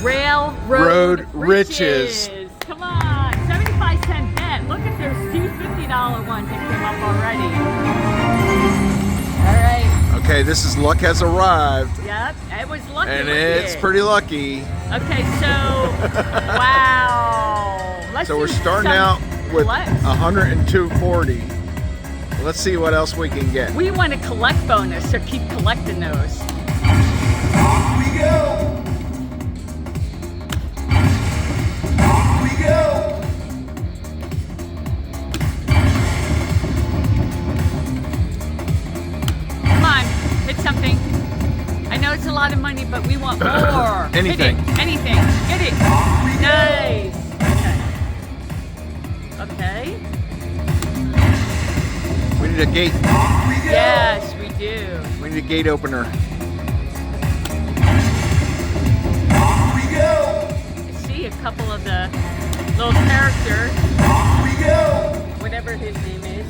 Railroad riches. Come on, 75-cent bet. Look at those two $50 ones that came up already. All right. Okay, this is luck has arrived. Yep, it was lucky. And it's pretty lucky. Okay, so wow. So we're starting out with 102.40. Let's see what else we can get. We want a collect bonus, so keep collecting those. Off we go. Off we go. Come on, hit something. I know it's a lot of money, but we want more. Anything. Hit it. Anything. Hit it. Nice. Okay. We need a gate. Yes, we do. We need a gate opener. Off we go. I see a couple of the little characters. Off we go. Whatever his name is.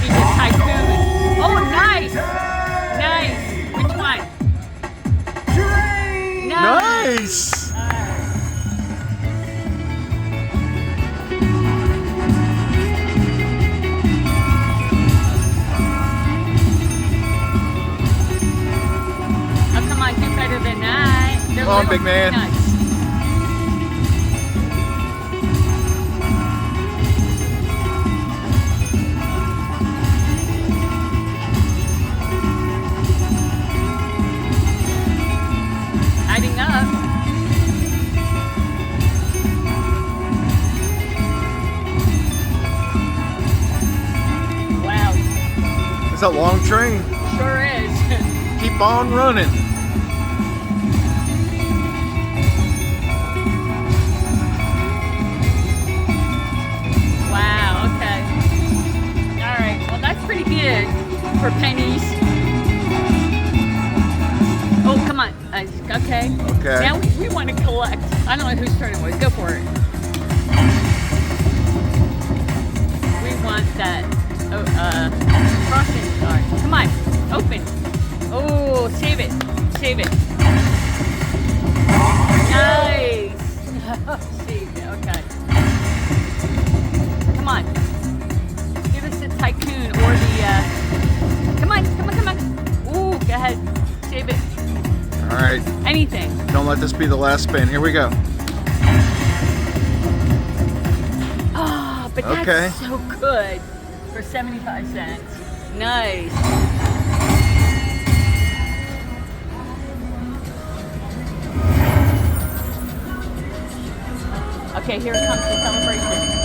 He's a Tycoon. Oh, nice. Nice. Which one? Train. Nice. Oh, come on, do better than that. Come on, big man. Nuts. Adding up. Wow, It's a long train. sure is. Keep on running. Wow, okay. All right, well that's pretty good for pennies. Oh, come on. Okay. Okay. Now we want to collect. I don't know whose turn it was. Go for it. We want that crossing guard. Come on. Open. Oh, save it. Save it. Nice. Saved it. Okay. Come on. Give us the Tycoon or the. Come on. Come on. Come on. Ooh, go ahead. Save it. All right. Anything. Don't let this be the last spin. Here we go. Oh, but that's Okay. so good for 75 cents. Nice. Okay, here comes the celebration.